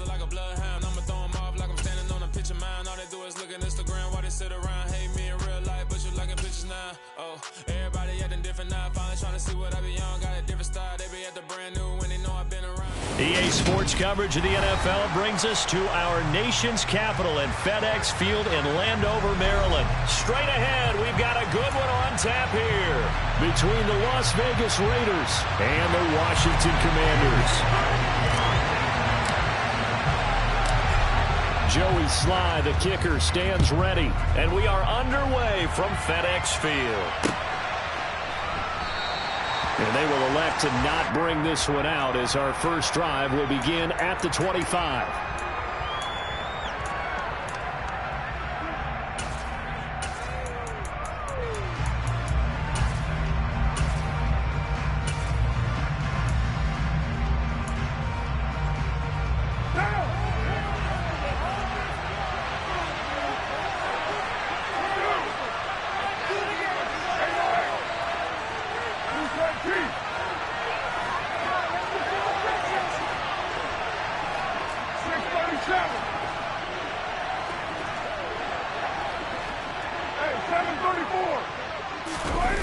look like a bloodhound. I'ma throw 'em off like I'm standing on a picture mound. All they do is look at Instagram while they sit around. Hate me in real life, but you liking pictures now. Oh, everybody acting different now. Finally trying to see what I be on. Got a different style. They be at the brand new when they know I've been around. EA Sports coverage of the NFL brings us to our nation's capital at FedEx Field in Landover, Maryland. Straight ahead, we've got a good one on tap here between the Las Vegas Raiders and the Washington Commanders. Joey Sly, the kicker, stands ready, and we are underway from FedEx Field. And they will elect to not bring this one out as our first drive will begin at the 25.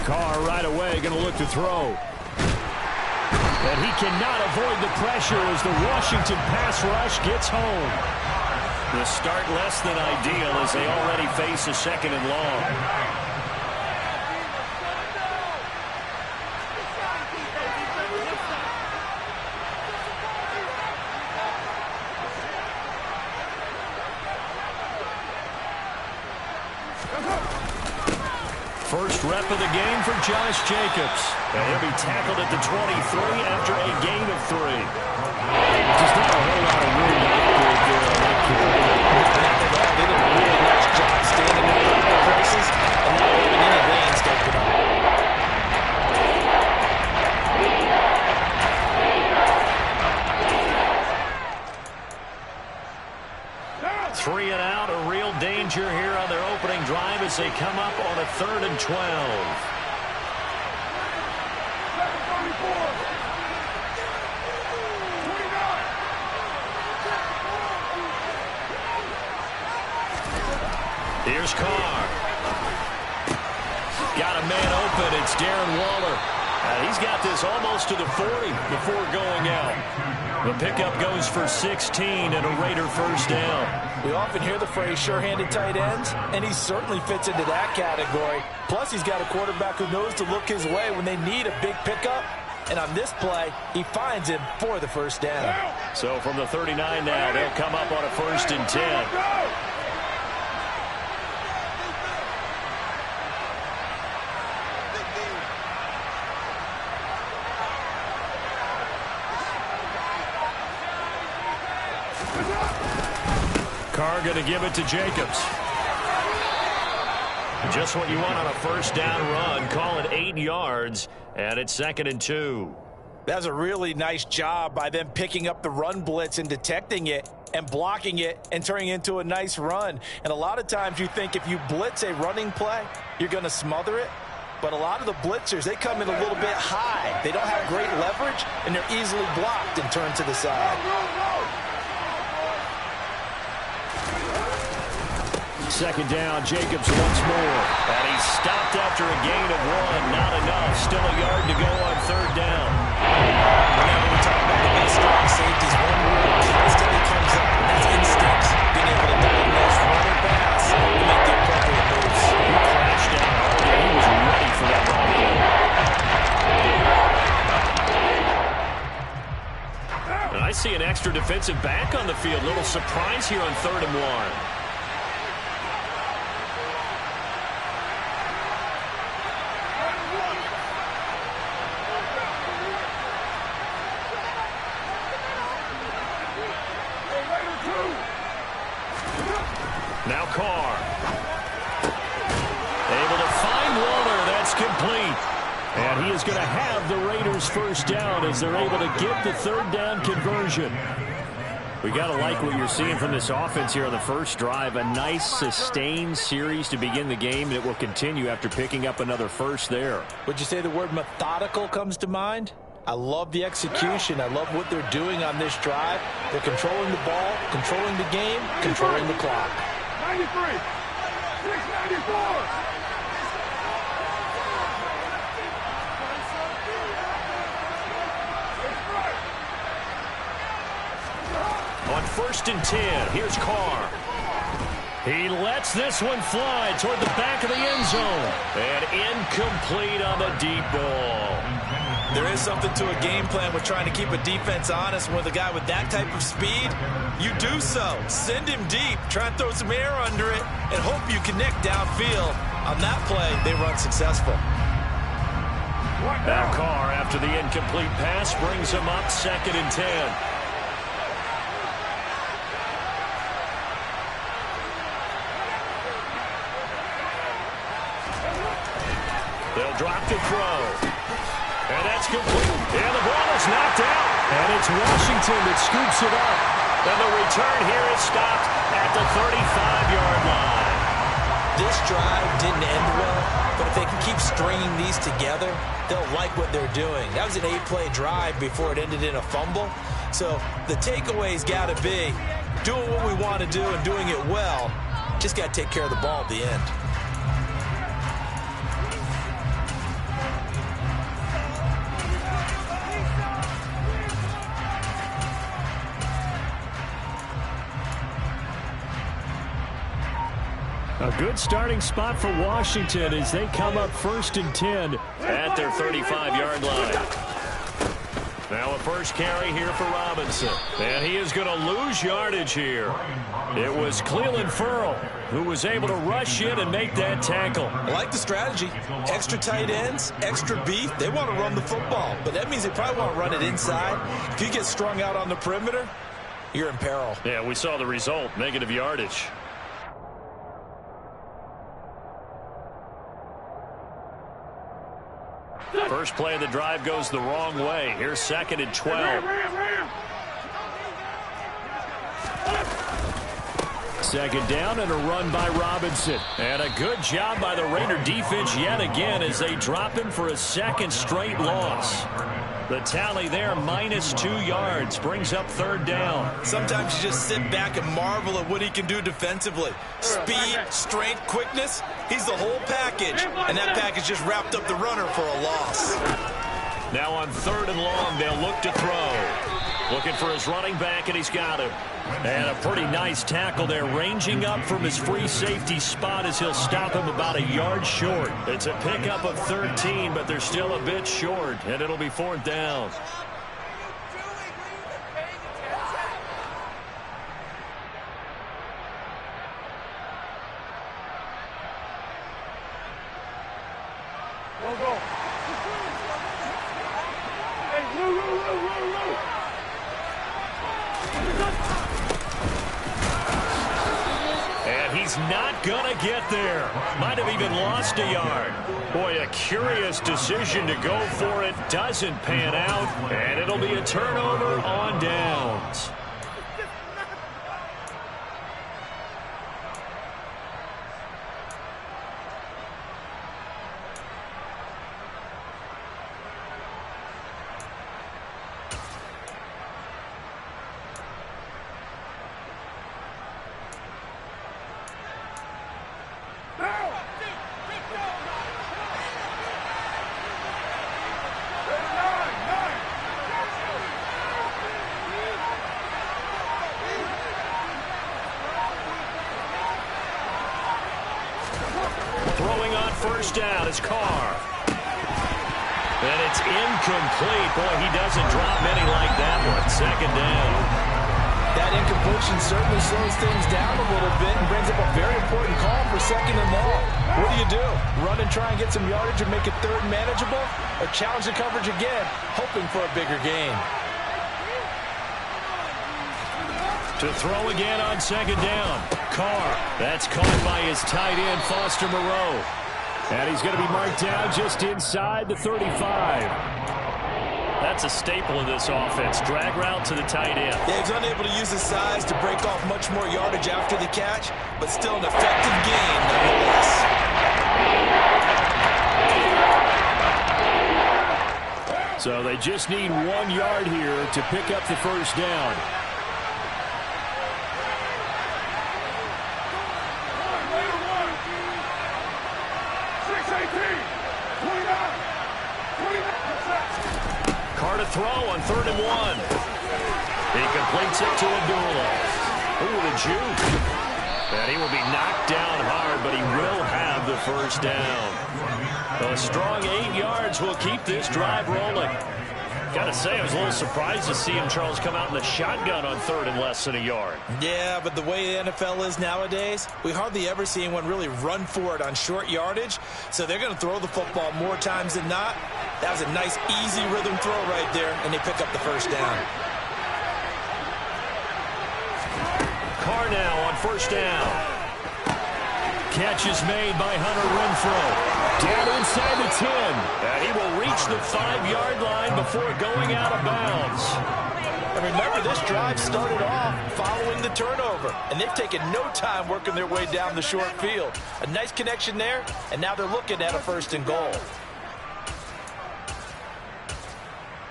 Carr right away going to look to throw. And he cannot avoid the pressure as the Washington pass rush gets home. The start less than ideal as they already face a second and long. First rep of the game for Josh Jacobs. And he'll be tackled at the 23 after a gain of 3. Just not a whole lot of room to operate there on that kick. They did a really nice job standing in the right places and not leaving any landscape at all. 3 and out, a real danger here on their opening drive as they come up on a 3rd and 12. Here's Carr. Got a man open. It's Darren Waller. He's got this almost to the 40 before going out. The pickup goes for 16 and a Raider first down. We often hear the phrase sure-handed tight ends, and he certainly fits into that category. Plus, he's got a quarterback who knows to look his way when they need a big pickup. And on this play, he finds him for the first down. So from the 39 now, they'll come up on a 1st and 10. Carr going to give it to Jacobs. Just what you want on a first down run. Call it 8 yards, and it's 2nd and 2. That's a really nice job by them picking up the run blitz and detecting it and blocking it and turning it into a nice run. And a lot of times you think if you blitz a running play, you're going to smother it. But a lot of the blitzers, they come in a little bit high. They don't have great leverage, and they're easily blocked and turned to the side. 2nd down, Jacobs once more. And he's stopped after a gain of 1. Not enough. Still a yard to go on 3rd down. Whenever we talk about the best strong safeties, one word constantly comes up, and that's instinct. Being able to diagnose run or pass and make the appropriate moves. He crashed down hard. He was ready for that run again. And I see an extra defensive back on the field. Little surprise here on 3rd and 1. Now Carr. Able to find Waller. That's complete. And he is going to have the Raiders first down as they're able to get the 3rd down conversion. We got to like what you're seeing from this offense here on the first drive. A nice sustained series to begin the game, and it will continue after picking up another first there. Would you say the word methodical comes to mind? I love the execution. I love what they're doing on this drive. They're controlling the ball, controlling the game, controlling the clock. 93, 694. On 1st and 10, here's Carr. He lets this one fly toward the back of the end zone. And incomplete on the deep ball. There is something to a game plan with trying to keep a defense honest. With a guy with that type of speed, you do so. Send him deep. Try and throw some air under it and hope you connect downfield. On that play, they run successful. Now Carr, after the incomplete pass, brings him up 2nd and 10. They'll drop to throw. And that's complete. And the ball is knocked out. And it's Washington that scoops it up. And the return here is stopped at the 35-yard line. This drive didn't end well, but if they can keep stringing these together, they'll like what they're doing. That was an 8-play drive before it ended in a fumble. So the takeaway's got to be doing what we want to do and doing it well. Just got to take care of the ball at the end. A good starting spot for Washington as they come up 1st and 10 at their 35-yard line. Now a first carry here for Robinson. And he is going to lose yardage here. It was Clelin Ferrell who was able to rush in and make that tackle. I like the strategy. Extra tight ends, extra beef. They want to run the football, but that means they probably want to run it inside. If you get strung out on the perimeter, you're in peril. Yeah, we saw the result, negative yardage. First play of the drive goes the wrong way. Here's 2nd and 12. Second down and a run by Robinson. And a good job by the Raider defense yet again as they drop him for a 2nd straight loss. The tally there, -2 yards, brings up 3rd down. Sometimes you just sit back and marvel at what he can do defensively. Speed, strength, quickness, he's the whole package. And that package just wrapped up the runner for a loss. Now on 3rd and long, they'll look to throw. Looking for his running back, and he's got him. And a pretty nice tackle there, ranging up from his free safety spot as he'll stop him about a yard short. It's a pickup of 13, but they're still a bit short, and it'll be 4th down. Not gonna get there. Might have even lost a yard. Boy, a curious decision to go for it. Doesn't pan out, and it'll be a turnover on downs. Throwing on 1st down is Carr. And it's incomplete. Boy, he doesn't drop many like that one. 2nd down. That incompletion certainly slows things down a little bit and brings up a very important call for 2nd and long. What do? Run and try and get some yardage and make it 3rd manageable? Or challenge the coverage again, hoping for a bigger gain? To throw again on 2nd down. Carr. That's caught by his tight end, Foster Moreau. And he's going to be marked down just inside the 35. That's a staple of this offense. Drag route to the tight end. Yeah, he's unable to use his size to break off much more yardage after the catch, but still an effective gain nonetheless. So they just need 1 yard here to pick up the first down. Carr to throw on 3rd and 1. He completes it to Abdullah. Ooh, the juke. And he will be knocked down hard, but he will have the first down. A strong 8 yards will keep this drive rolling. Gotta say, I was a little surprised to see him, Charles, come out in the shotgun on 3rd and less than a yard. Yeah, but the way the NFL is nowadays, we hardly ever see anyone really run for it on short yardage. So they're going to throw the football more times than not. That was a nice, easy rhythm throw right there, and they pick up the first down. Carr now on 1st down. Catch is made by Hunter Renfrow. Down inside the 10. And he will reach the 5-yard line before going out of bounds. And remember, this drive started off following the turnover. And they've taken no time working their way down the short field. A nice connection there, and now they're looking at a 1st and goal.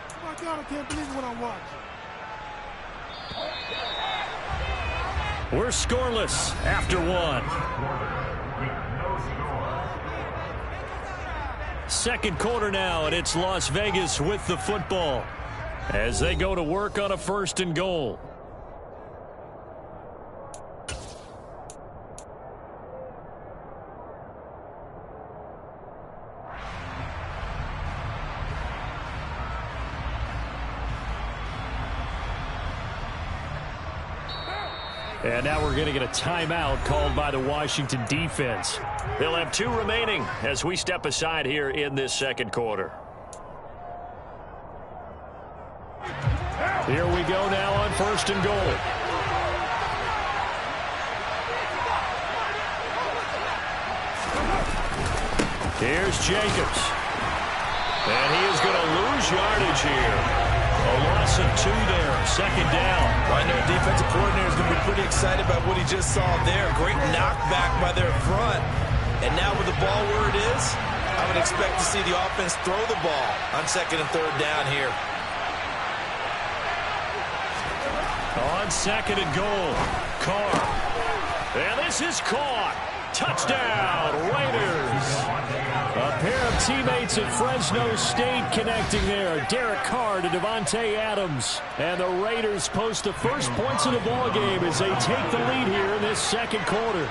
Oh my God, I can't believe what I'm watching. We're scoreless after 1. Second quarter now, and it's Las Vegas with the football as they go to work on a 1st and goal. And now we're going to get a timeout called by the Washington defense. They'll have 2 remaining as we step aside here in this second quarter. Here we go now on 1st and goal. Here's Jacobs. And he is going to lose yardage here. A loss of 2 there, 2nd down. I know the defensive coordinator is going to be pretty excited about what he just saw there. Great knockback by their front. And now with the ball where it is, I would expect to see the offense throw the ball on 2nd and 3rd down here. On 2nd and goal, Carr. And this is caught. Touchdown, Raiders. A pair of teammates at Fresno State connecting there. Derek Carr to Devontae Adams. And the Raiders post the first points of the ball game as they take the lead here in this second quarter.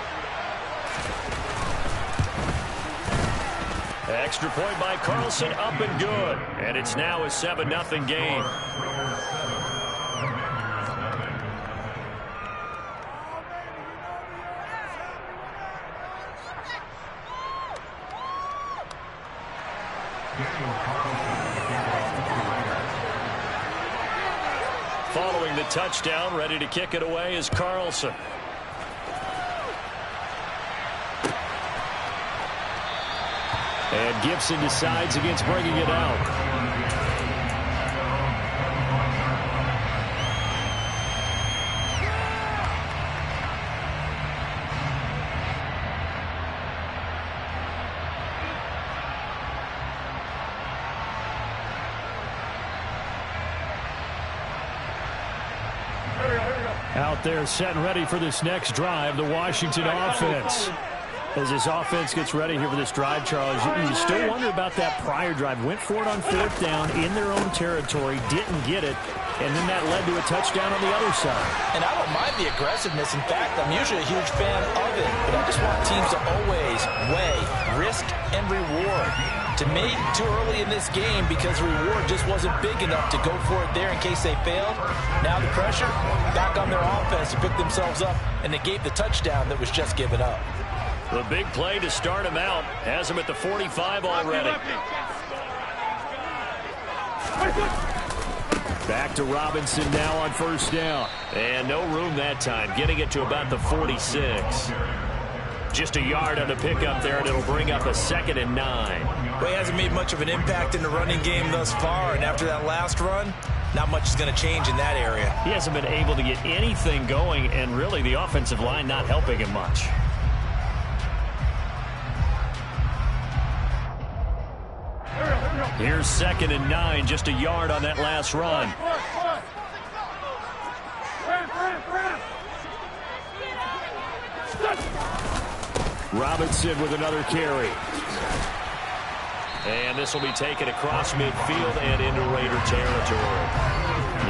Extra point by Carlson, up and good. And it's now a 7-0 game. Following the touchdown, ready to kick it away is Carlson. And Gibson decides against bringing it out. Out there set and ready for this next drive, the Washington offense. As this offense gets ready here for this drive, Charles, you still wonder about that prior drive. Went for it on 4th down in their own territory, didn't get it, and then that led to a touchdown on the other side. And I don't mind the aggressiveness. In fact, I'm usually a huge fan of it, but I just want teams to always weigh risk and reward. To me, too early in this game because the reward just wasn't big enough to go for it there in case they failed. Now the pressure back on their offense to pick themselves up, and they gave the touchdown that was just given up. The big play to start him out has him at the 45 already. Back to Robinson now on 1st down. And no room that time, getting it to about the 46. Just a yard on the pickup there, and it'll bring up a 2nd and 9. Well, he hasn't made much of an impact in the running game thus far, and after that last run, not much is going to change in that area. He hasn't been able to get anything going, and really the offensive line not helping him much. Here's 2nd and 9, just a yard on that last run. Robinson with another carry. And this will be taken across midfield and into Raider territory.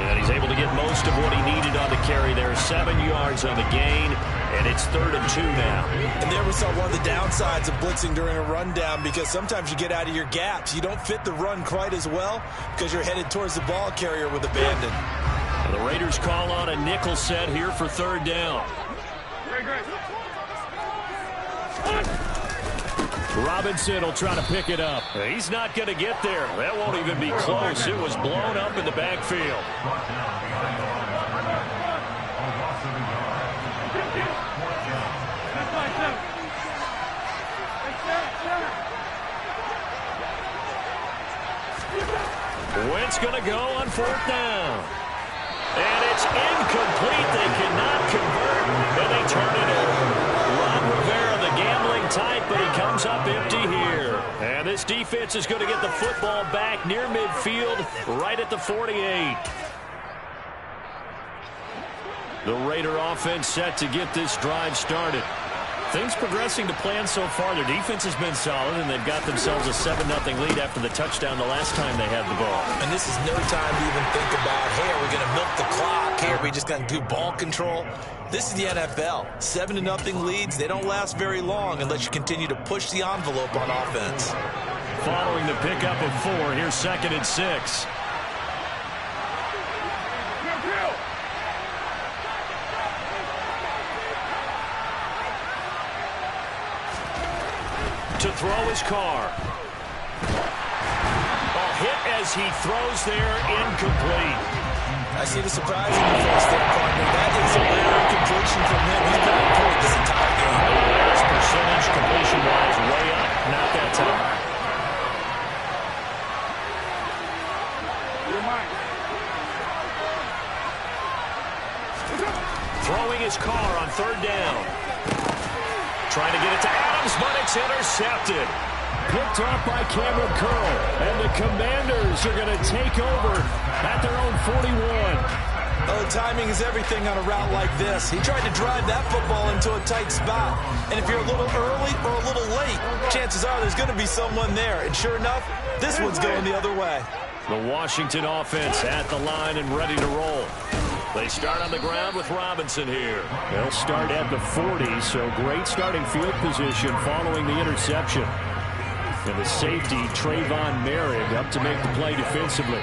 And he's able to get most of what he needed on the carry there. 7 yards on the gain, and it's 3rd and 2 now. And there we saw one of the downsides of blitzing during a rundown, because sometimes you get out of your gaps. You don't fit the run quite as well because you're headed towards the ball carrier with abandon. And the Raiders call on a nickel set here for 3rd down. Robinson will try to pick it up. He's not going to get there. That won't even be close. It was blown up in the backfield. Wentz going to go on 4th down. And it's incomplete. They cannot convert, and they turn it over. Ron Rivera, the gambling type, but he comes up empty here. And this defense is going to get the football back near midfield, right at the 48. The Raider offense set to get this drive started. Things progressing to plan so far. Their defense has been solid, and they've got themselves a 7-0 lead after the touchdown the last time they had the ball. And this is no time to even think about, hey, are we going to milk the clock? Hey, are we just going to do ball control? This is the NFL. 7-0 leads, they don't last very long unless you continue to push the envelope on offense. Following the pickup of 4, here's 2nd and 6. To throw his car. A hit as he throws there, incomplete. I see the surprise in the face there, partner. That is a rare completion from him. He's been on point this entire game. His percentage completion-wise way up. Not that time. Throwing his car on 3rd down. Trying to get it to Adams, but it's intercepted. Picked off by Cameron Curl. And the Commanders are going to take over at their own 41. Oh, timing is everything on a route like this. He tried to drive that football into a tight spot. And if you're a little early or a little late, chances are there's going to be someone there. And sure enough, this one's going the other way. The Washington offense at the line and ready to roll. They start on the ground with Robinson here. They'll start at the 40, so great starting field position following the interception. And the safety, Trayvon Merrick, up to make the play defensively.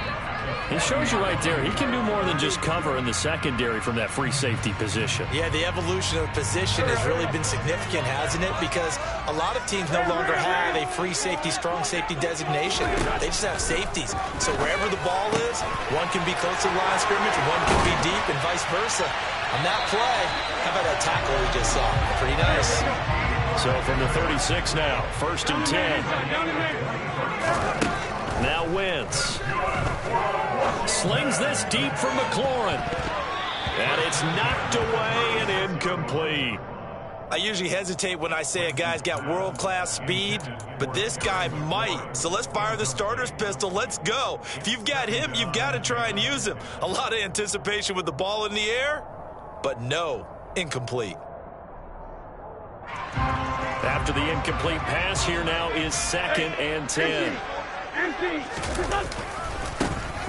He shows you right there, he can do more than just cover in the secondary from that free safety position. Yeah, the evolution of position has really been significant, hasn't it? Because a lot of teams no longer have a free safety, strong safety designation. They just have safeties. So wherever the ball is, one can be close to the line of scrimmage, one can be deep, and vice versa. On that play, how about that tackle we just saw? Pretty nice. So from the 36 now, 1st and 10. Now Wentz. Slings this deep from McLaurin. And it's knocked away and incomplete. I usually hesitate when I say a guy's got world-class speed, but this guy might. So let's fire the starter's pistol. Let's go. If you've got him, you've got to try and use him. A lot of anticipation with the ball in the air, but no, incomplete. After the incomplete pass, here now is 2nd and 10.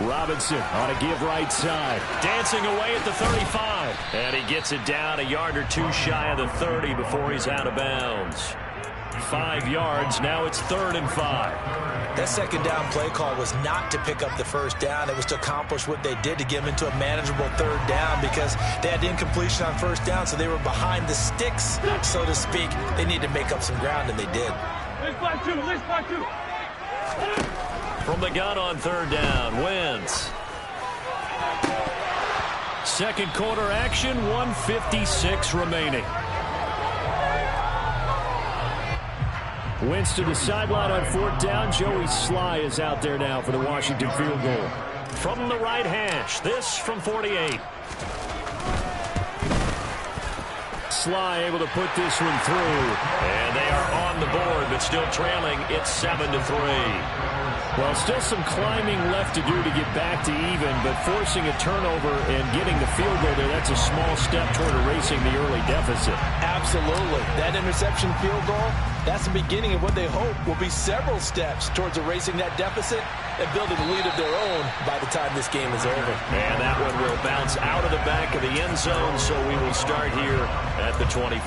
Robinson on a give right side. Dancing away at the 35. And he gets it down a yard or 2 shy of the 30 before he's out of bounds. 5 yards. Now it's 3rd and 5. That 2nd down play call was not to pick up the 1st down. It was to accomplish what they did to get them into a manageable 3rd down because they had incompletion on 1st down, so they were behind the sticks, so to speak. They needed to make up some ground, and they did. From the gun on 3rd down, Wentz. 2nd quarter action, 1:56 remaining. Wentz to the sideline on 4th down. Joey Sly is out there now for the Washington field goal. From the right hash, this from 48. Sly able to put this one through. And they are on on the board, but still trailing. It's 7-3. Well, still some climbing left to do to get back to even, but forcing a turnover and getting the field goal there, that's a small step toward erasing the early deficit. Absolutely. That interception field goal, that's the beginning of what they hope will be several steps towards erasing that deficit and building a lead of their own by the time this game is over. And that one will bounce out of the back of the end zone, so we will start here at the 25.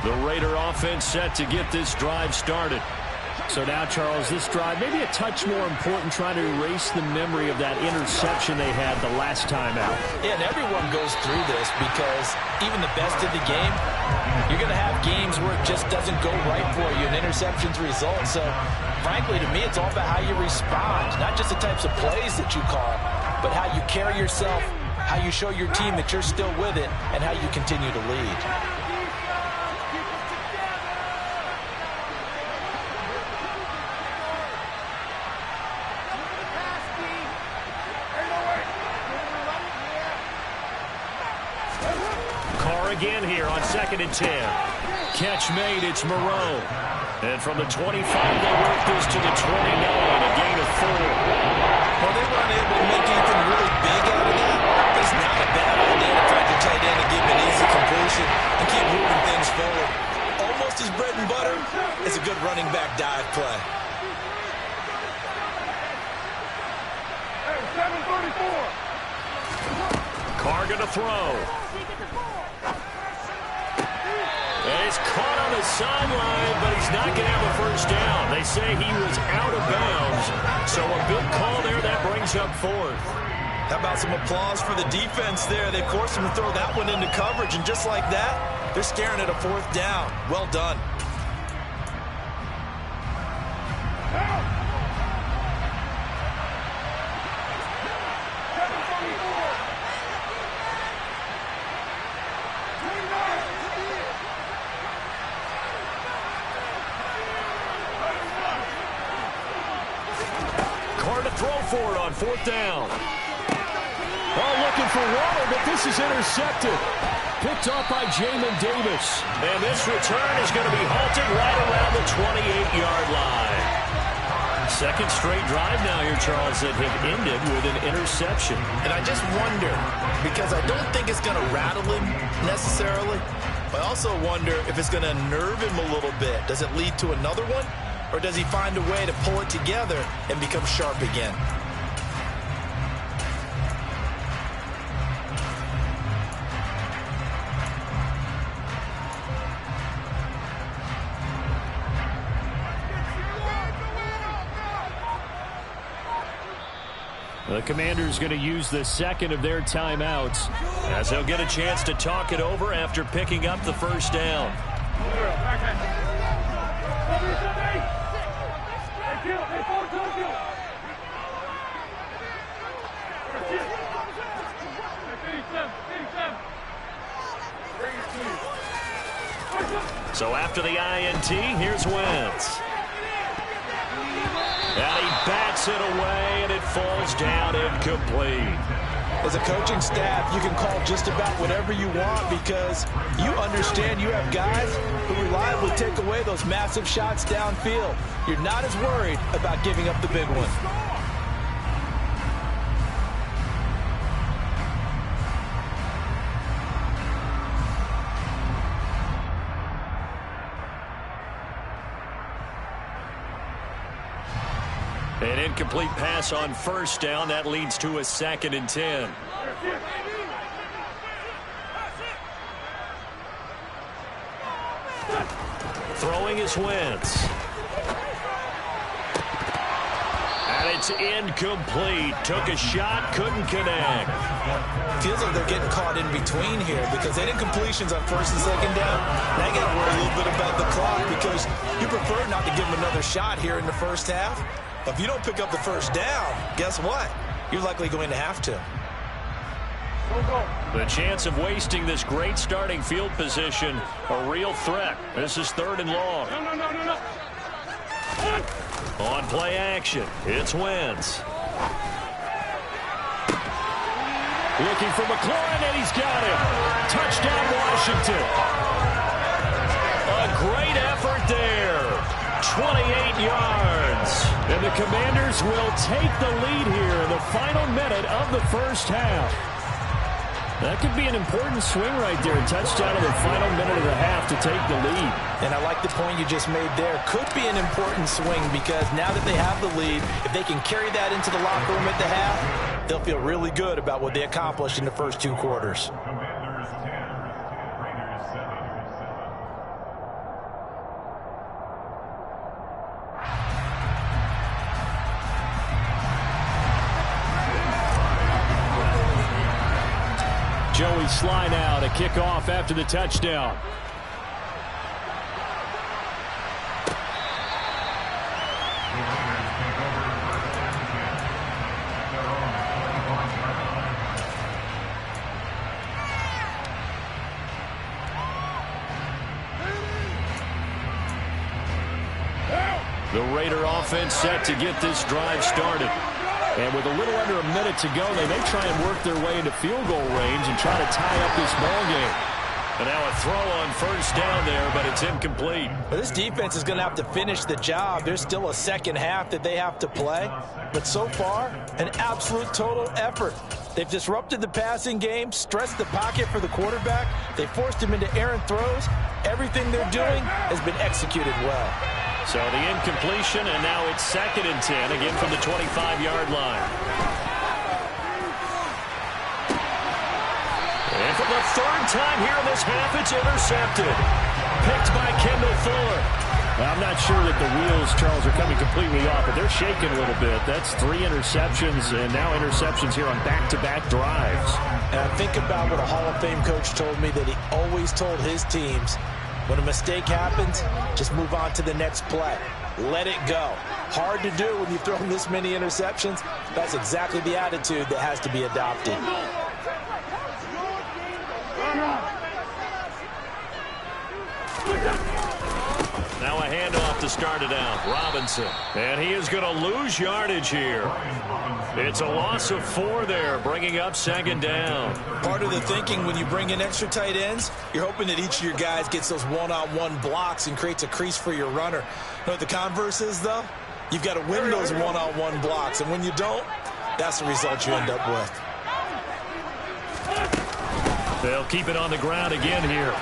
The Raider offense set to get this drive started. So now, Charles, this drive maybe a touch more important, trying to erase the memory of that interception they had the last time out. Yeah, and everyone goes through this because even the best of the game, you're going to have games where it just doesn't go right for you, and interceptions result. So, frankly, to me, it's all about how you respond, not just the types of plays that you call, but how you carry yourself, how you show your team that you're still with it, and how you continue to lead. Again here on 2nd and 10. Catch made, it's Moreau. And from the 25, they work this to the 29, a gain of 4. Well, they weren't able to make anything really big out of that. It's not a bad idea to track the tight end and give him an easy completion and keep moving things forward. Almost his bread and butter is a good running back dive play. Hey, 734. Carr gonna throw. And he's caught on the sideline, but he's not going to have a first down. They say he was out of bounds, so a big call there that brings up 4th. How about some applause for the defense there? They forced him to throw that one into coverage, and just like that, they're staring at a 4th down. Well done. For it on 4th down. Oh, looking for Waller, but this is intercepted. Picked off by Jamin Davis. And this return is going to be halted right around the 28-yard line. Second straight drive now here, Charles, that have ended with an interception. And I just wonder, because I don't think it's going to rattle him necessarily, but I also wonder if it's going to nerve him a little bit. Does it lead to another one? Or does he find a way to pull it together and become sharp again? The Commanders going to use the second of their timeouts as they'll get a chance to talk it over after picking up the first down. So after the INT, here's Wentz. And he bats it away, and it falls down incomplete. As a coaching staff, you can call just about whatever you want because you understand you have guys who reliably take away those massive shots downfield. You're not as worried about giving up the big one. An incomplete pass on first down. That leads to a 2nd and 10. Throwing is Wentz. And it's incomplete. Took a shot, couldn't connect. Feels like they're getting caught in between here because they did completions on 1st and 2nd down. Now you got to worry a little bit about the clock because you prefer not to give them another shot here in the first half. If you don't pick up the first down, guess what? You're likely going to have to. The chance of wasting this great starting field position, a real threat. This is 3rd and long. No. On play action, it's Wentz. Looking for McLaurin, and he's got him. Touchdown, Washington. great effort there. 28 yards. And the Commanders will take the lead here in the final minute of the first half. That could be an important swing right there. A touchdown in the final minute of the half to take the lead. And I like the point you just made there. Could be an important swing because now that they have the lead, if they can carry that into the locker room at the half, they'll feel really good about what they accomplished in the first 2 quarters. Joey Sly now to kick off after the touchdown. The Raider offense set to get this drive started. And with a little under a minute to go, they may try and work their way into field goal range and try to tie up this ball game. And now a throw on first down there, but it's incomplete. Well, this defense is going to have to finish the job. There's still a second half that they have to play. But so far, an absolute total effort. They've disrupted the passing game, stressed the pocket for the quarterback. They forced him into errant throws. Everything they're doing has been executed well. So the incompletion, and now it's 2nd and 10, again from the 25-yard line. And for the 3rd time here in this half, it's intercepted. Picked by Kendall Fuller. Now, I'm not sure that the wheels, Charles, are coming completely off, but they're shaking a little bit. That's 3 interceptions, and now interceptions here on back-to-back drives. And I think about what a Hall of Fame coach told me that he always told his teams, when a mistake happens, just move on to the next play. Let it go. Hard to do when you've thrown this many interceptions. That's exactly the attitude that has to be adopted. Now a handoff to start it out. Robinson. And he is going to lose yardage here. It's a loss of 4 there, bringing up 2nd down. Part of the thinking when you bring in extra tight ends, you're hoping that each of your guys gets those one-on-one blocks and creates a crease for your runner. You know what the converse is, though? You've got to win those one-on-one blocks, and when you don't, that's the result you end up with. They'll keep it on the ground again here.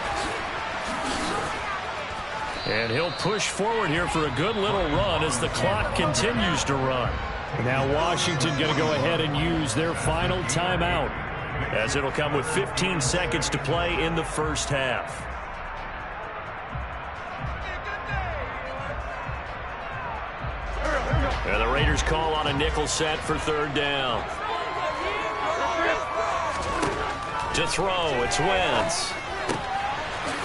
And he'll push forward here for a good little run as the clock continues to run. Now Washington going to go ahead and use their final timeout, as it'll come with 15 seconds to play in the first half. And the Raiders call on a nickel set for 3rd down. To throw, it's Wentz.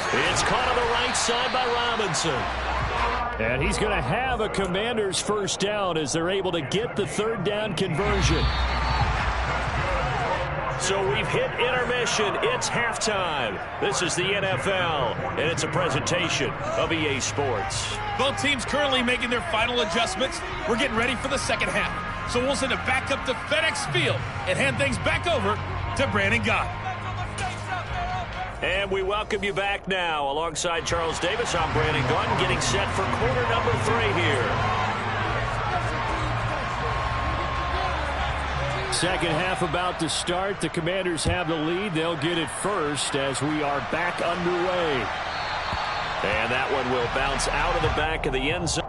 It's caught on the right side by Robinson. And he's going to have a Commanders first down as they're able to get the 3rd down conversion. So we've hit intermission. It's halftime. This is the NFL, and it's a presentation of EA Sports. Both teams currently making their final adjustments. We're getting ready for the second half. So we'll send it back up to FedEx Field and hand things back over to Brandon Gott. And we welcome you back now. Alongside Charles Davis, I'm Brandon Gunn, getting set for quarter number 3 here. Second half about to start. The Commanders have the lead. They'll get it first as we are back underway. And that one will bounce out of the back of the end zone.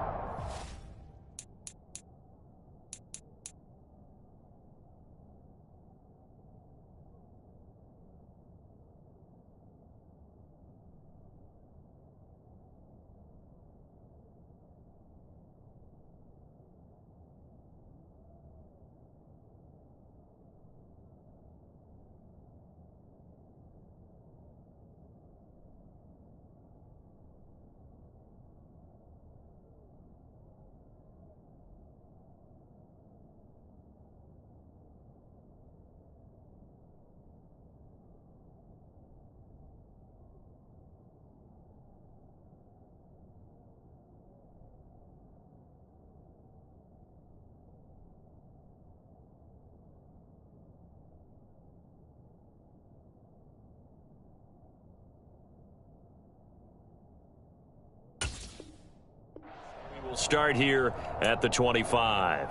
start here at the 25.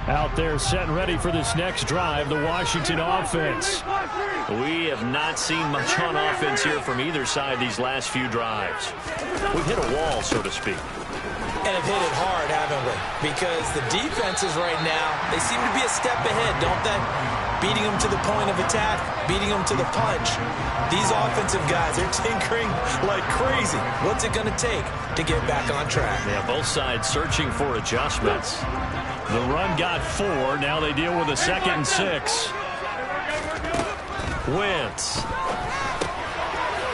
Out there set and ready for this next drive, the Washington offense. We have not seen much on offense here from either side these last few drives. We've hit a wall, so to speak. And have hit it hard, haven't we? Because the defenses right now, they seem to be a step ahead, don't they? Beating them to the point of attack, beating them to the punch. These offensive guys, they're tinkering like crazy. What's it going to take to get back on track? Yeah, both sides searching for adjustments. The run got 4. Now they deal with a 2nd and 6. Wentz.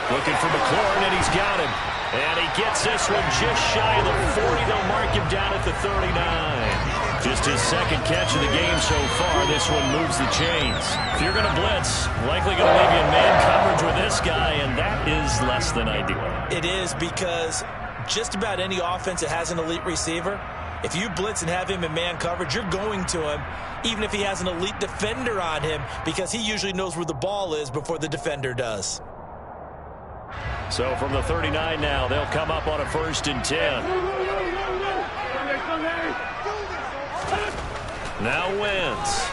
Looking for McLaurin, and he's got him. And he gets this one just shy of the 40. They'll mark him down at the 39. Just his 2nd catch of the game so far. This one moves the chains. If you're going to blitz, likely going to leave you in man coverage with this guy, and that is less than ideal. It is, because just about any offense that has an elite receiver, if you blitz and have him in man coverage, you're going to him, even if he has an elite defender on him, because he usually knows where the ball is before the defender does. So from the 39 now, they'll come up on a 1st and 10. Now Wentz.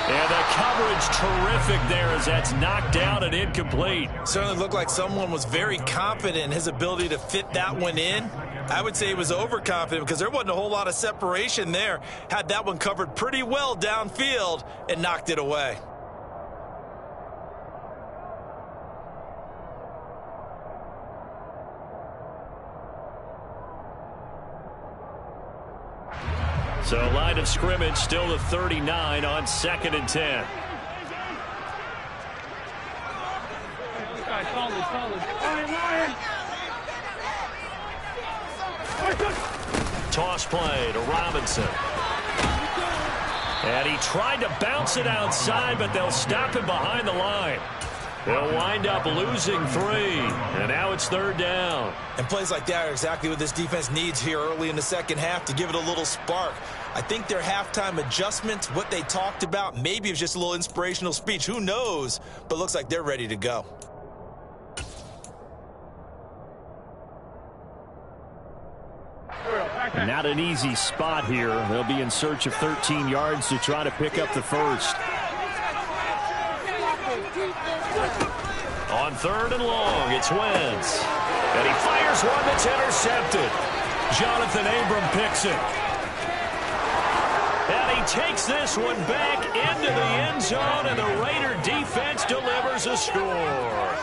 And the coverage terrific there as that's knocked down and incomplete. Certainly looked like someone was very confident in his ability to fit that one in. I would say he was overconfident because there wasn't a whole lot of separation there. Had that one covered pretty well downfield and knocked it away. So line of scrimmage still the 39 on 2nd and 10. Toss play to Robinson. And he tried to bounce it outside, but they'll stop him behind the line. They'll wind up losing 3, and now it's 3rd down. And plays like that are exactly what this defense needs here early in the 2nd half to give it a little spark. I think their halftime adjustments, what they talked about, maybe it was just a little inspirational speech. Who knows? But looks like they're ready to go. Not an easy spot here. They'll be in search of 13 yards to try to pick up the 1st. On 3rd and long, it's Wentz. And he fires one that's intercepted. Jonathan Abram picks it. And he takes this one back into the end zone, and the Raider defense delivers a score.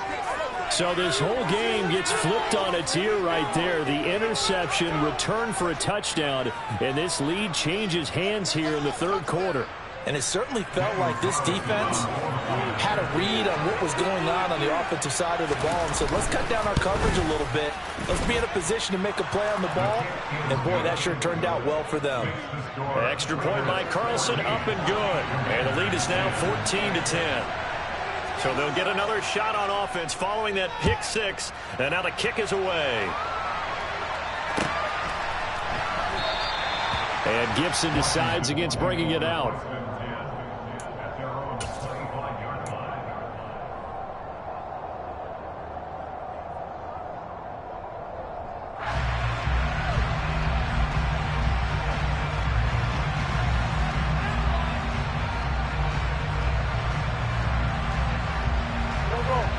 So this whole game gets flipped on its ear right there. The interception, return for a touchdown, and this lead changes hands here in the 3rd quarter. And it certainly felt like this defense had a read on what was going on the offensive side of the ball and said, let's cut down our coverage a little bit. Let's be in a position to make a play on the ball. And, boy, that sure turned out well for them. Extra point by Carlson, up and good. And the lead is now 14-10. So they'll get another shot on offense following that pick 6. And now the kick is away. And Gibson decides against bringing it out.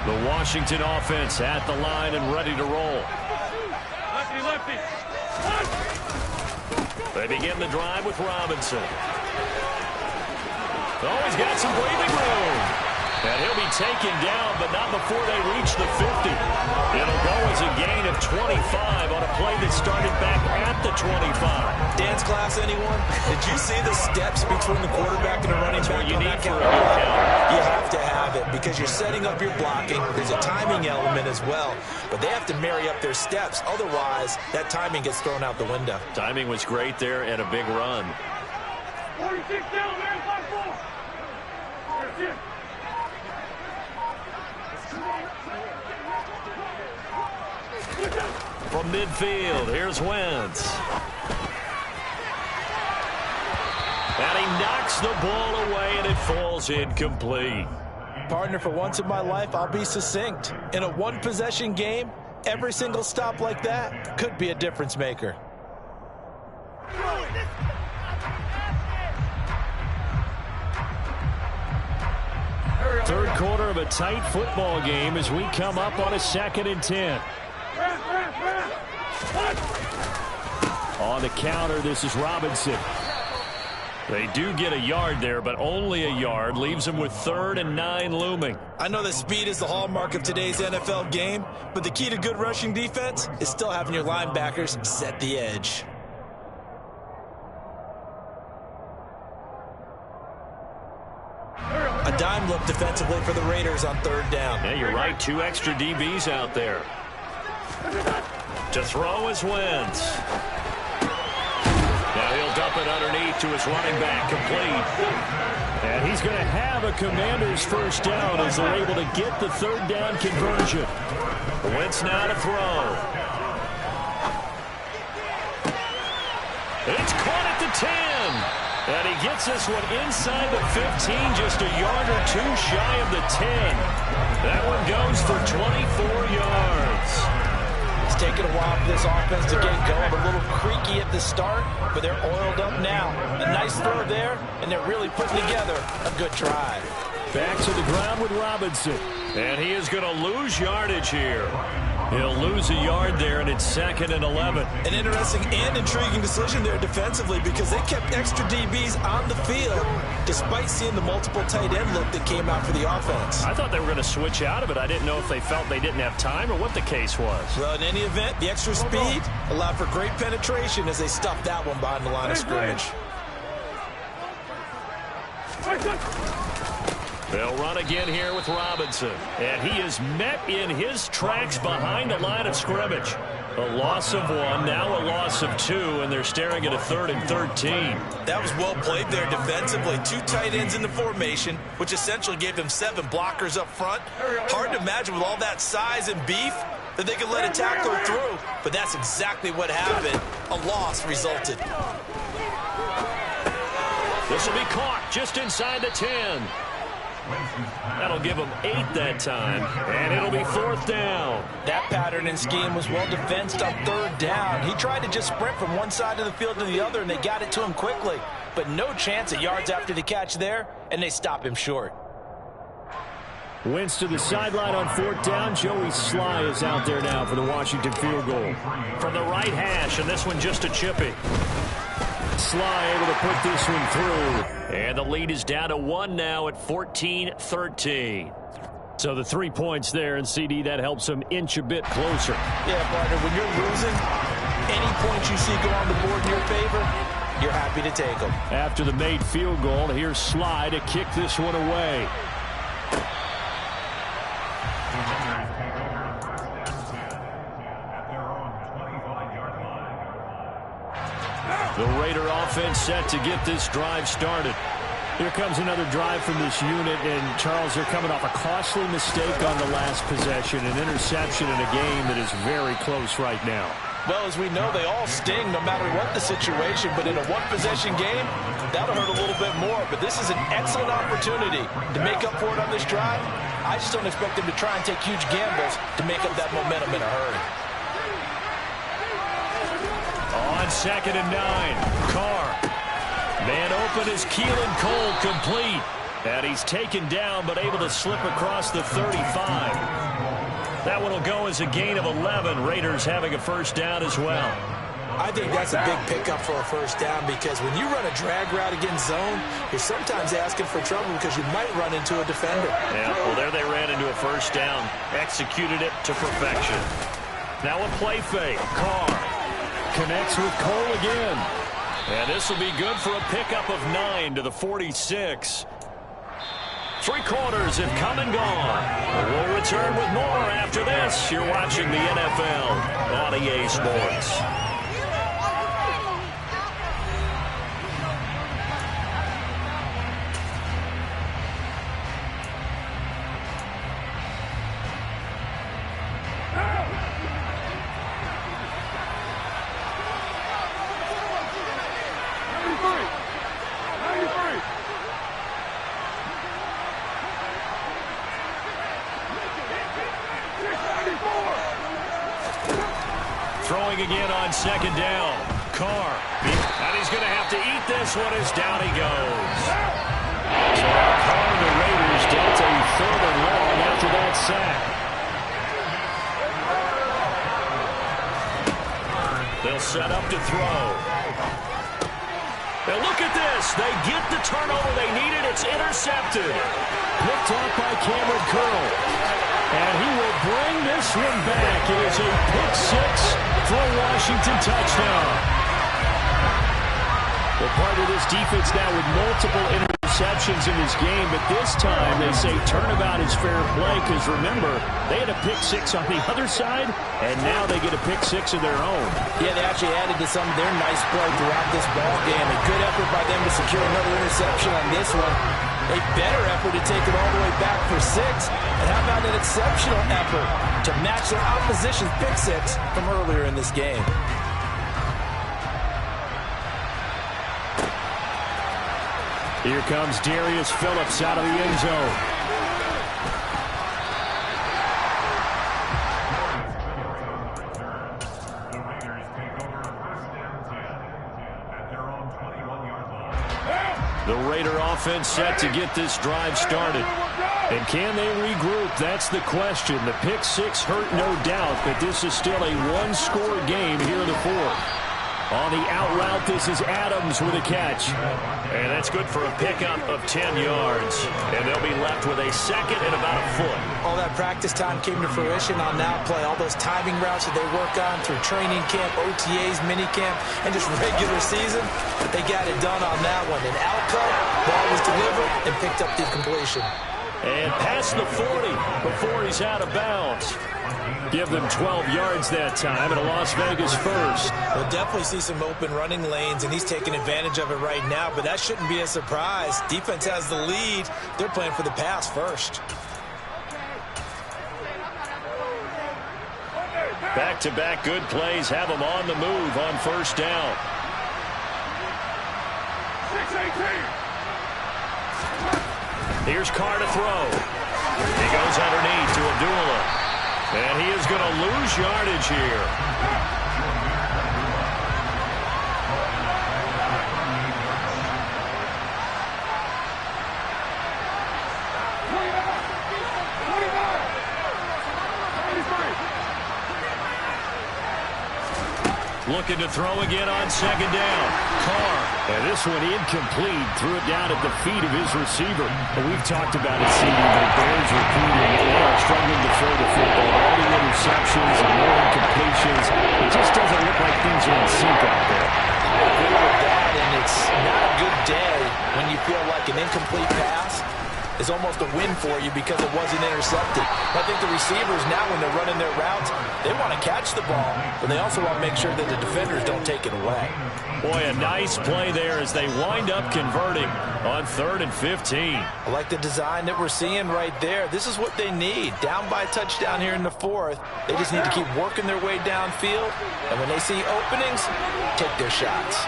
The Washington offense at the line and ready to roll. Lefty. They begin the drive with Robinson. Oh, he's got some breathing room. And he'll be taken down, but not before they reach the 50. It'll go as a gain of 25 on a play that started back at the 25. Dance class, anyone? Did you see the steps between the quarterback and the running back? You need for a You count. have to have it because you're setting up your blocking. There's a timing element as well, but they have to marry up their steps. Otherwise, that timing gets thrown out the window. Timing was great there and a big run. 46 down, man. 5-4. That's it. From midfield, here's Wentz. And he knocks the ball away, and it falls incomplete. Partner, for once in my life, I'll be succinct. In a one-possession game, every single stop like that could be a difference maker. Third quarter of a tight football game as we come up on a 2nd and 10. On the counter, this is Robinson. They do get a yard there, but only a yard. Leaves them with 3rd and 9 looming. I know that speed is the hallmark of today's NFL game, but the key to good rushing defense is still having your linebackers set the edge. A dime look defensively for the Raiders on 3rd down. Yeah, you're right. 2 extra DBs out there. To throw is Wentz. Now he'll dump it underneath to his running back, complete. And he's going to have a Commanders first down as they're able to get the 3rd down conversion. Wentz now to throw. It's caught at the 10. And he gets this one inside the 15, just a yard or 2 shy of the 10. That one goes for 24 yards. It's taken a while for this offense to get going. A little creaky at the start, but they're oiled up now. A nice throw there, and they're really putting together a good drive. Back to the ground with Robinson. And he is going to lose yardage here. He'll lose a yard there, and it's 2nd and 11. An interesting and intriguing decision there defensively because they kept extra DBs on the field despite seeing the multiple tight end look that came out for the offense. I thought they were going to switch out of it. I didn't know if they felt they didn't have time or what the case was. Well, in any event, the extra speed allowed for great penetration as they stuffed that one behind the line of scrimmage. They'll run again here with Robinson. And he is met in his tracks behind the line of scrimmage. A loss of 1, now a loss of 2, and they're staring at a 3rd and 13. That was well played there defensively. 2 tight ends in the formation, which essentially gave them 7 blockers up front. Hard to imagine with all that size and beef that they could let a tackler through, but that's exactly what happened. A loss resulted. This will be caught just inside the 10. That'll give them 8 that time, and it'll be 4th down. That pattern and scheme was well defensed on 3rd down. He tried to just sprint from one side of the field to the other, and they got it to him quickly. But no chance at yards after the catch there, and they stop him short. Wentz to the sideline on 4th down. Joey Sly is out there now for the Washington field goal. From the right hash, and this one just a chippy. Sly able to put this one through. And the lead is down to 1 now at 14-13. So the 3 points there, and CD, that helps them inch a bit closer. Yeah, partner, when you're losing, any points you see go on the board in your favor, you're happy to take them. After the made field goal, here's Sly to kick this one away. The Raider offense set to get this drive started. Here comes another drive from this unit, and Charles, they're coming off a costly mistake on the last possession, an interception in a game that is very close right now. Well, as we know, they all sting no matter what the situation, but in a one-possession game, that'll hurt a little bit more. But this is an excellent opportunity to make up for it on this drive. I just don't expect them to try and take huge gambles to make up that momentum in a hurry. On 2nd and 9, Carr. Man open is Keelan Cole, complete. And he's taken down, but able to slip across the 35. That one will go as a gain of 11. Raiders having a first down as well. I think that's a big pickup for a first down because when you run a drag route against zone, you're sometimes asking for trouble because you might run into a defender. Yeah, well, there they ran into a first down. Executed it to perfection. Now a play fake. Carr connects with Cole again. And this will be good for a pickup of 9 to the 46. 3 quarters have come and gone. We'll return with more after this. You're watching the NFL on EA Sports. Throwing again on second down. Carr. And he's going to have to eat this one as down he goes. So Carr and the Raiders dealt a 3rd and long after that sack. They'll set up to throw. Now look at this. They get the turnover they needed. It's intercepted. Picked off by Cameron Curl. And he will bring this one back. It is a pick 6 for a Washington touchdown. Well, part of this defense now with multiple interceptions in this game, but this time they say turnabout is fair play because, remember, they had a pick 6 on the other side, and now they get a pick 6 of their own. Yeah, they actually added to some of their nice play throughout this ball game. A good effort by them to secure another interception on this one. A better effort to take it all the way back for 6. And how about an exceptional effort to match their opposition's pick 6 from earlier in this game? Here comes Darius Phillips out of the end zone. The Raider offense set to get this drive started. And can they regroup? That's the question. The pick 6 hurt, no doubt, but this is still a one-score game here in the 4th. On the out route, this is Adams with a catch. And that's good for a pickup of 10 yards. And they'll be left with a 2nd and about a foot. All that practice time came to fruition on that play. All those timing routes that they work on through training camp, OTAs, minicamp, and just regular season, they got it done on that one. An outcome, ball was delivered, and picked up the completion. And past the 40 before he's out of bounds. Give them 12 yards that time and a Las Vegas first. We'll definitely see some open running lanes, and he's taking advantage of it right now, but that shouldn't be a surprise. Defense has the lead. They're playing for the pass first. Back-to-back good plays have them on the move on first down. 6-18. Here's Carr to throw. He goes underneath to Abdullah. And he is going to lose yardage here. Looking to throw again on second down. Carr. And this one incomplete. Threw it down at the feet of his receiver. And we've talked about it, CD, the Bears recruiting. They are struggling to throw the football. All the interceptions and more incompletions. It just doesn't look like things are in sync out there. I agree with that, and it's not a good day when you feel like an incomplete pass is almost a win for you because it wasn't intercepted. I think the receivers now, when they're running their routes, they want to catch the ball, but they also want to make sure that the defenders don't take it away. Boy, a nice play there as they wind up converting on 3rd and 15. I like the design that we're seeing right there. This is what they need. Down by a touchdown here in the 4th. They just need to keep working their way downfield, and when they see openings, take their shots.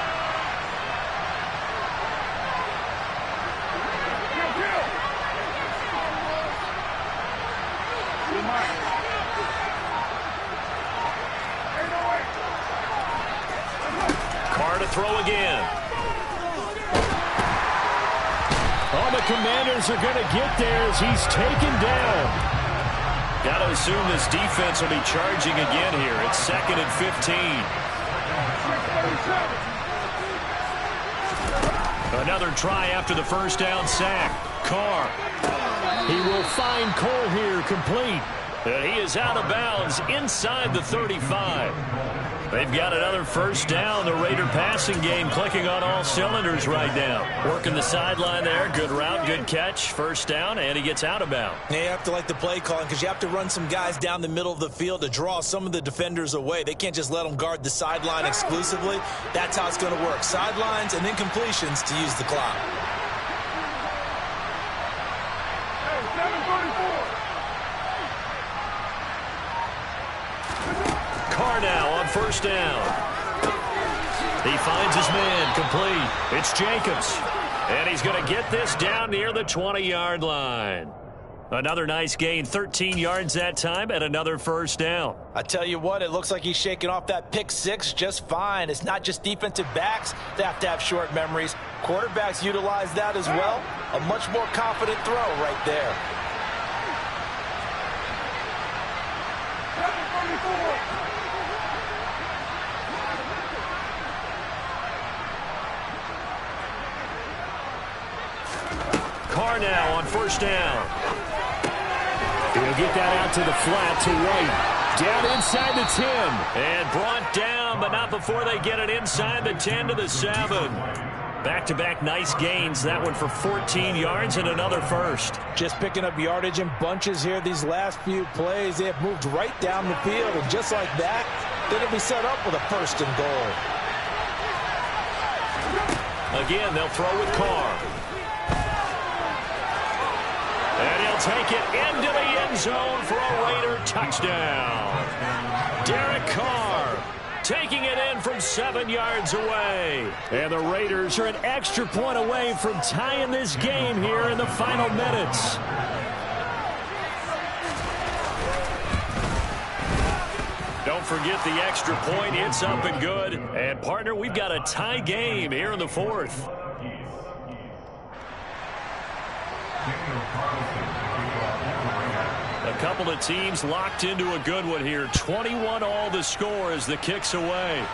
Carr to throw again. Oh, the Commanders are going to get there as he's taken down. Got to assume this defense will be charging again here. It's 2nd and 15. Another try after the first down sack. Carr. He will find Cole here complete. And he is out of bounds inside the 35. They've got another first down. The Raider passing game clicking on all cylinders right now. Working the sideline there. Good route, good catch. First down, and he gets out of bounds. Yeah, you have to like the play calling because you have to run some guys down the middle of the field to draw some of the defenders away. They can't just let them guard the sideline exclusively. That's how it's going to work. Sidelines and then completions to use the clock. Carr now on first down. He finds his man complete. It's Jacobs. And he's going to get this down near the 20-yard line. Another nice gain, 13 yards that time, and another first down. I tell you what, it looks like he's shaking off that pick six just fine. It's not just defensive backs that have to have short memories. Quarterbacks utilize that as well. A much more confident throw right there. Carr now on first down. He'll get that out to the flat to White. Down inside the 10. And brought down, but not before they get it inside the 10 to the 7. Back-to-back nice gains. That one for 14 yards and another first. Just picking up yardage in bunches here these last few plays. They have moved right down the field, and just like that, they're going to be set up with a first and goal. Again, they'll throw with Carr. And he'll take it into the end zone for a Raider touchdown. Derek Carr taking it in from 7 yards away. And the Raiders are an extra point away from tying this game here in the final minutes. Don't forget the extra point. It's up and good. And, partner, we've got a tie game here in the fourth. A couple of teams locked into a good one here. 21 all the score as the kick's away.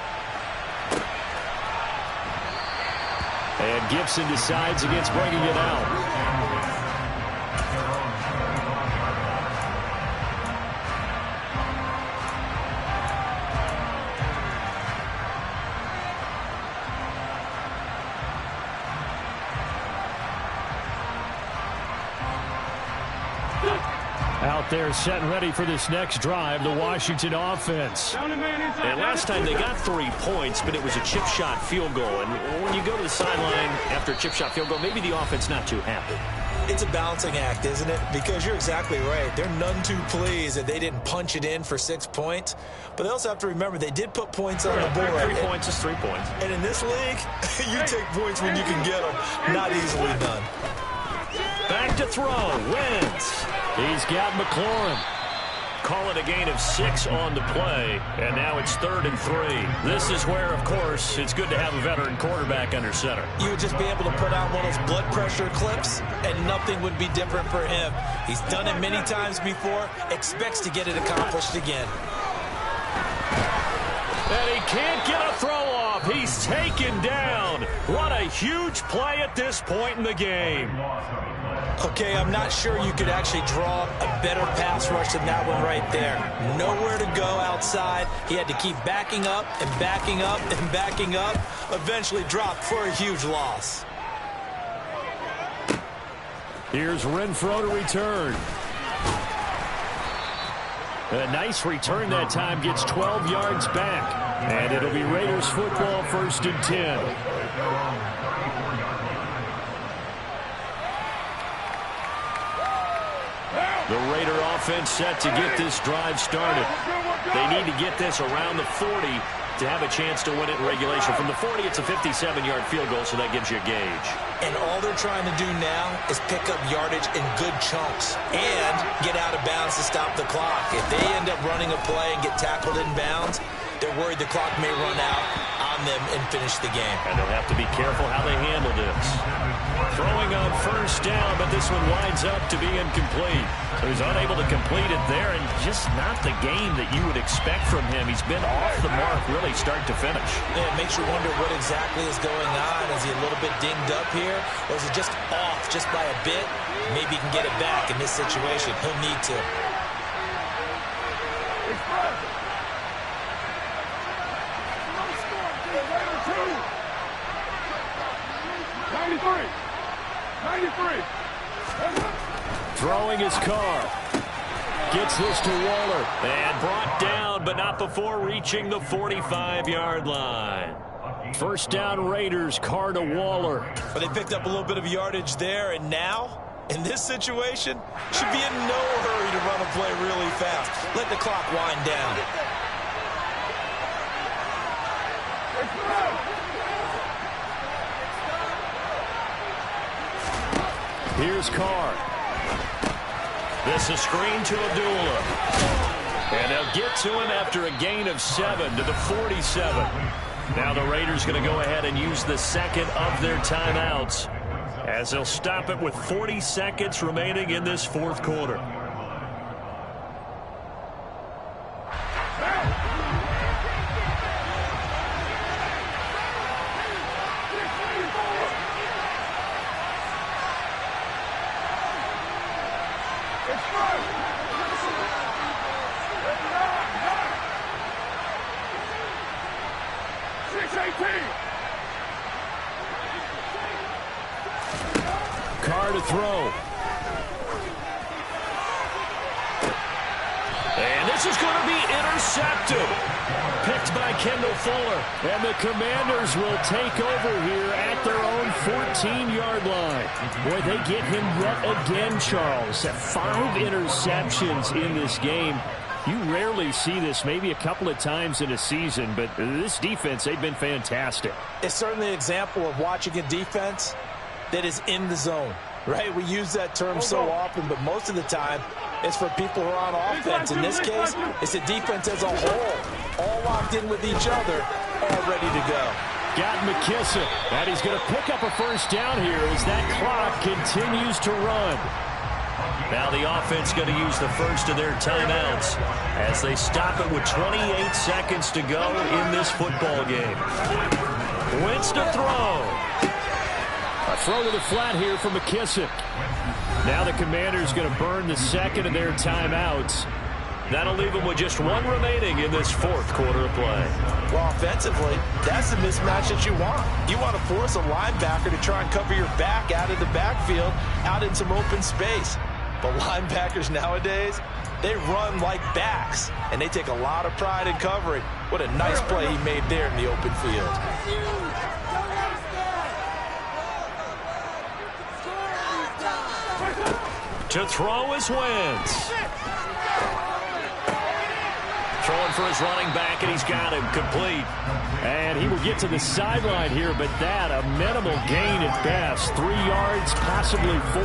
And Gibson decides against bringing it out. Out there set and ready for this next drive, the Washington offense. And last time they got 3 points, but it was a chip shot field goal. And when you go to the sideline after a chip shot field goal, maybe the offense not too happy. It's a balancing act, isn't it? Because you're exactly right. They're none too pleased that they didn't punch it in for 6 points. But they also have to remember they did put points on the board. 3 points is 3 points. And in this league, you take points when you can get them. Not easily done. Back to throw. Wentz. He's got McLaurin. Call it a gain of 6 on the play, and now it's 3rd and 3. This is where, of course, it's good to have a veteran quarterback under center. You would just be able to put out one of those blood pressure clips, and nothing would be different for him. He's done it many times before, expects to get it accomplished again. And he can't get a throw off. He's taken down. What a huge play at this point in the game. Okay, I'm not sure you could actually draw a better pass rush than that one right there. Nowhere to go outside. He had to keep backing up and backing up and backing up. Eventually dropped for a huge loss. Here's Renfrow to return. A nice return that time. Gets 12 yards back. And it'll be Raiders football, 1st and 10. The Raider offense set to get this drive started. They need to get this around the 40 to have a chance to win it in regulation. From the 40, it's a 57-yard field goal, so that gives you a gauge. And all they're trying to do now is pick up yardage in good chunks and get out of bounds to stop the clock. If they end up running a play and get tackled in bounds, they're worried the clock may run out on them and finish the game. And they'll have to be careful how they handle this. Throwing on first down, but this one winds up to be incomplete. So he's unable to complete it there, and just not the game that you would expect from him. He's been off the mark really start to finish. Yeah, it makes you wonder what exactly is going on. Is he a little bit dinged up here, or is it just off just by a bit? Maybe he can get it back in this situation. He'll need to. 93. Throwing his car. Gets this to Waller. And brought down, but not before reaching the 45-yard line. First down Raiders, Carr to Waller. But they picked up a little bit of yardage there, and now, in this situation, should be in no hurry to run a play really fast. Let the clock wind down. Here's Carr. This is screen to Abdullah. And they'll get to him after a gain of 7 to the 47. Now the Raiders going to go ahead and use the second of their timeouts as they'll stop it with 40 seconds remaining in this fourth quarter. Carr to throw. And this is going to be intercepted. Picked by Kendall Fuller. And the Commanders will take over here at their own 14-yard line. Boy, they get him yet again, Charles. 5 interceptions in this game. You rarely see this, maybe a couple of times in a season, but this defense, they've been fantastic. It's certainly an example of watching a defense that is in the zone, right? We use that term so often, but most of the time it's for people who are on offense. In this case, it's the defense as a whole, all locked in with each other, all ready to go. Got McKissick, and he's going to pick up a first down here as that clock continues to run. Now the offense going to use the first of their timeouts as they stop it with 28 seconds to go in this football game. Wentz to throw. A throw to the flat here from McKissick. Now the Commanders going to burn the second of their timeouts. That'll leave them with just 1 remaining in this fourth quarter of play. Well, offensively, that's the mismatch that you want. You want to force a linebacker to try and cover your back out of the backfield, out in some open space. But linebackers nowadays, they run like backs, and they take a lot of pride in covering. What a nice play he made there in the open field. To throw is Wentz. Throwing for his running back, and he's got him complete. And he will get to the sideline here, but that a minimal gain at best. 3 yards, possibly 4.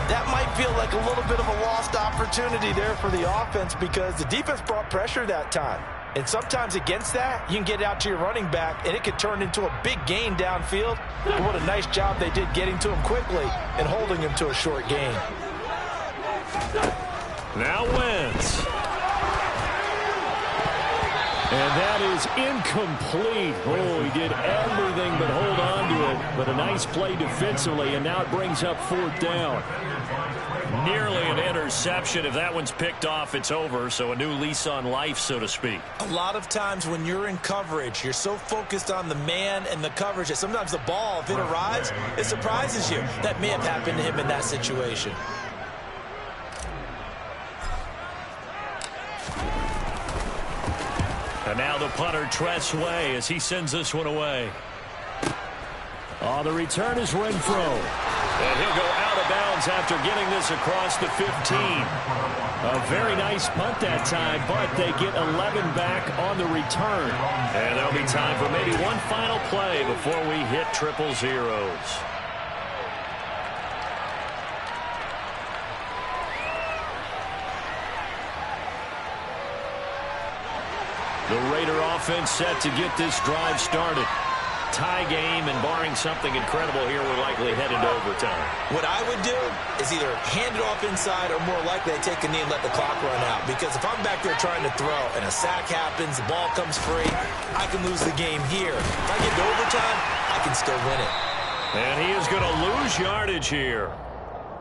That might feel like a little bit of a lost opportunity there for the offense because the defense brought pressure that time. And sometimes against that, you can get out to your running back, and it could turn into a big gain downfield. But what a nice job they did getting to him quickly and holding him to a short gain. Now Wentz. And that is incomplete. Oh, he did everything but hold on to it. But a nice play defensively, and now it brings up 4th down. Nearly an interception. If that one's picked off, it's over. So a new lease on life, so to speak. A lot of times when you're in coverage, you're so focused on the man and the coverage that sometimes the ball, if it arrives, it surprises you. That may have happened to him in that situation. And now the punter, Tress Way, as he sends this one away. Oh, the return is Renfro. And he'll go out of bounds after getting this across the 15. A very nice punt that time, but they get 11 back on the return. And there'll be time for maybe one final play before we hit 000. The Raider offense set to get this drive started. tie game, and barring something incredible here, we're likely headed to overtime. What I would do is either hand it off inside or more likely I take a knee and let the clock run out. Because if I'm back there trying to throw and a sack happens, the ball comes free, I can lose the game here. If I get to overtime, I can still win it. And he is going to lose yardage here.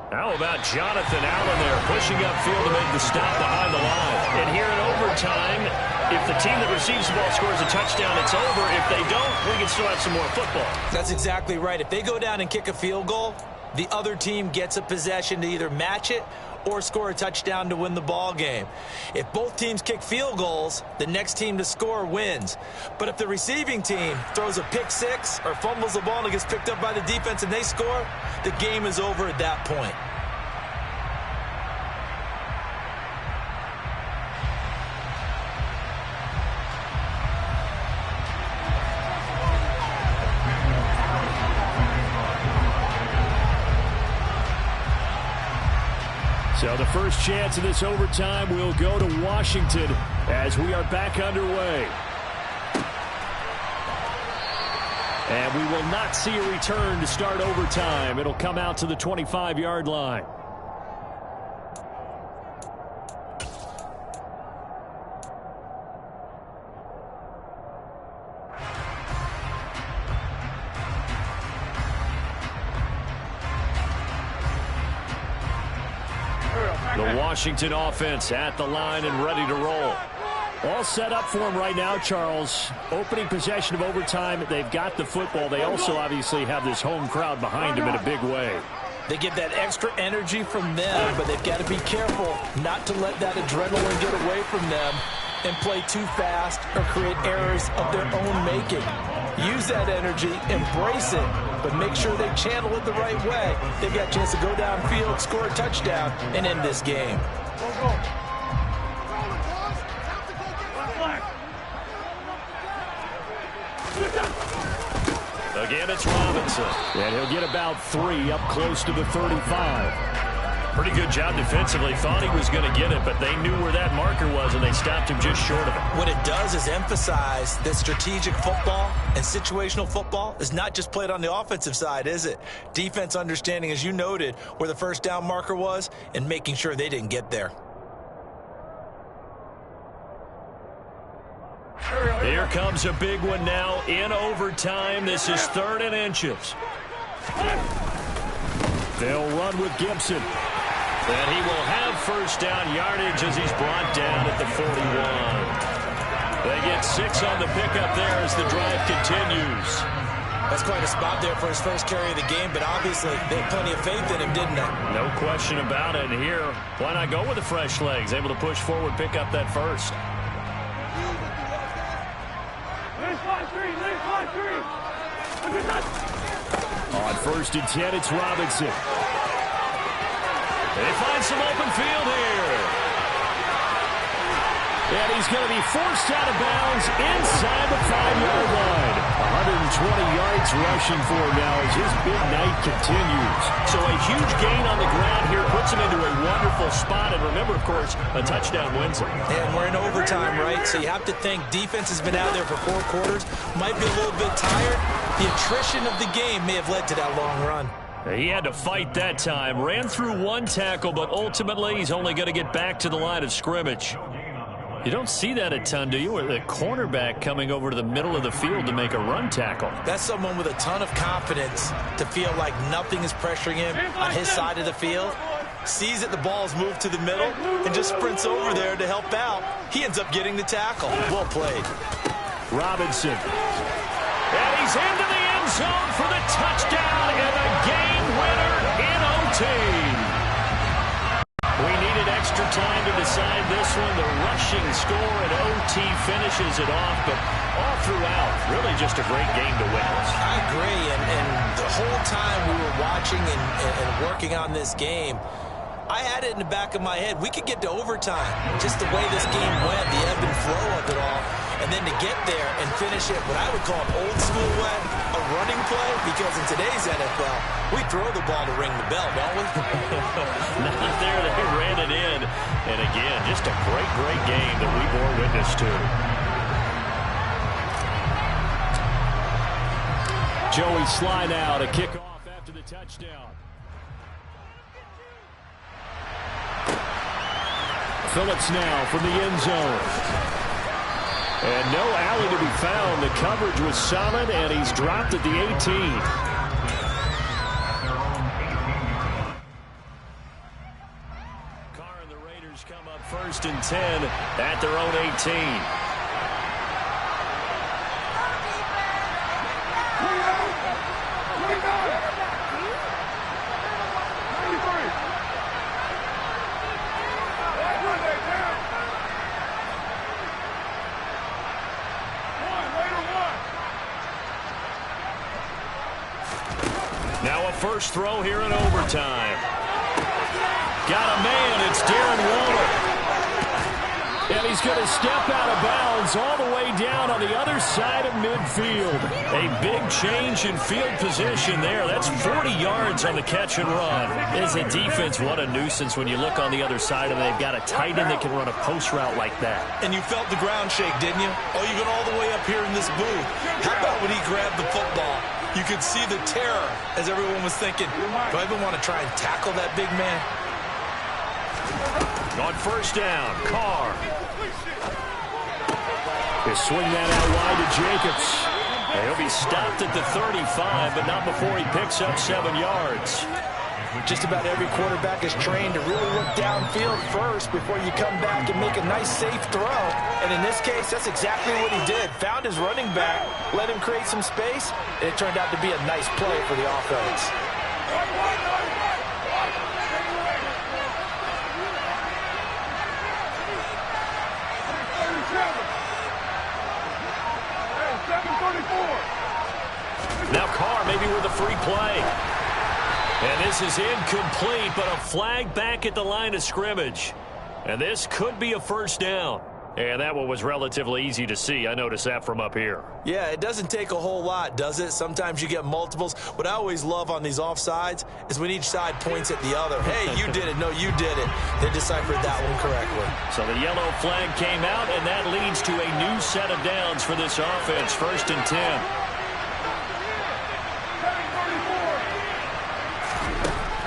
How about Jonathan Allen there pushing upfield to make the stop behind the line? And here in overtime, if the team that receives the ball scores a touchdown, it's over. If they don't, we can still have some more football. That's exactly right. If they go down and kick a field goal, the other team gets a possession to either match it or score a touchdown to win the ball game. If both teams kick field goals, the next team to score wins. But if the receiving team throws a pick six or fumbles the ball and it gets picked up by the defense and they score, the game is over at that point. So the first chance of this overtime will go to Washington as we are back underway. And we will not see a return to start overtime. It'll come out to the 25-yard line. The Washington offense at the line and ready to roll. All set up for them right now, Charles. Opening possession of overtime. They've got the football. They also obviously have this home crowd behind them in a big way. They get that extra energy from them, but they've got to be careful not to let that adrenaline get away from them and play too fast or create errors of their own making. Use that energy, embrace it, but make sure they channel it the right way. They've got a chance to go downfield, score a touchdown, and end this game. Again, it's Robinson. And he'll get about 3 up close to the 35. Pretty good job defensively. Thought he was going to get it, but they knew where that marker was, and they stopped him just short of it. What it does is emphasize that strategic football and situational football is not just played on the offensive side, is it? Defense understanding, as you noted, where the first down marker was and making sure they didn't get there. Here comes a big one now in overtime. This is 3rd and inches. They'll run with Gibson. And he will have first down yardage as he's brought down at the 41. They get 6 on the pickup there as the drive continues. That's quite a spot there for his first carry of the game, but obviously they had plenty of faith in him, didn't they? No question about it. And here, why not go with the fresh legs? Able to push forward, pick up that first. On 1st and 10, it's Robinson. They find some open field here. And he's going to be forced out of bounds inside the 5-yard line. 120 yards rushing for him now as his big night continues. So a huge gain on the ground here puts him into a wonderful spot. And remember, of course, a touchdown wins him. And we're in overtime, right? So you have to think defense has been out there for 4 quarters. Might be a little bit tired. The attrition of the game may have led to that long run. He had to fight that time. Ran through 1 tackle, but ultimately he's only going to get back to the line of scrimmage. You don't see that a ton, do you? Or the cornerback coming over to the middle of the field to make a run tackle. That's someone with a ton of confidence to feel like nothing is pressuring him on his side of the field. Sees that the ball's moved to the middle and just sprints over there to help out. He ends up getting the tackle. Well played. Robinson. And he's into the end zone for the touchdown and the game winner in OT. We needed extra time to decide this one. The rushing score at OT finishes it off, but all throughout, really just a great game to witness. I agree, and the whole time we were watching and working on this game, I had it in the back of my head. We could get to overtime. Just the way this game went, the ebb and flow of it all. And then to get there and finish it, what I would call an old school way, a running play, because in today's NFL, we throw the ball to ring the bell, don't we? Not there. They ran it in. And again, just a great, great game that we bore witness to. Joey Sly now to kick off after the touchdown. Phillips now from the end zone. And no alley to be found. The coverage was solid, and he's dropped at the 18. Carr and the Raiders come up 1st and 10 at their own 18. Now a first throw here in overtime. Got a man. It's Darren Waller. And he's going to step out of bounds all the way down on the other side of midfield. A big change in field position there. That's 40 yards on the catch and run. As a defense, what a nuisance when you look on the other side and they've got a tight end that can run a post route like that. And you felt the ground shake, didn't you? Oh, even all the way up here in this booth. How about when he grabbed the football? You could see the terror as everyone was thinking, do I even want to try and tackle that big man? On first down, Carr. He'll swing that out wide to Jacobs. He'll be stopped at the 35, but not before he picks up 7 yards. Just about every quarterback is trained to really look downfield first before you come back and make a nice, safe throw. And in this case, that's exactly what he did. Found his running back, let him create some space, and it turned out to be a nice play for the offense. Now Carr maybe with a free play. And this is incomplete, but a flag back at the line of scrimmage. And this could be a first down. And that one was relatively easy to see. I noticed that from up here. Yeah, it doesn't take a whole lot, does it? Sometimes you get multiples. What I always love on these offsides is when each side points at the other. Hey, you did it. No, you did it. They deciphered that one correctly. So the yellow flag came out, and that leads to a new set of downs for this offense. 1st and 10.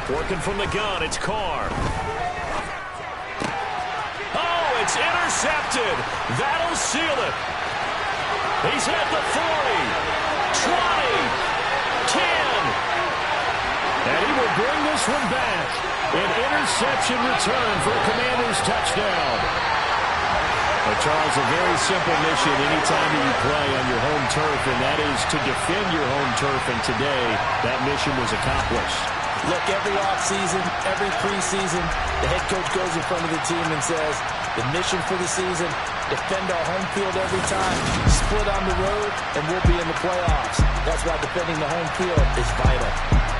Working from the gun, it's Carr. Oh, it's intercepted. That'll seal it. He's at the 40, 20, 10. And he will bring this one back. An interception return for a Commanders touchdown. Well, Charles, a very simple mission anytime that you play on your home turf, and that is to defend your home turf. And today, that mission was accomplished. Look, every offseason, every preseason, the head coach goes in front of the team and says, the mission for the season, defend our home field every time, split on the road, and we'll be in the playoffs. That's why defending the home field is vital.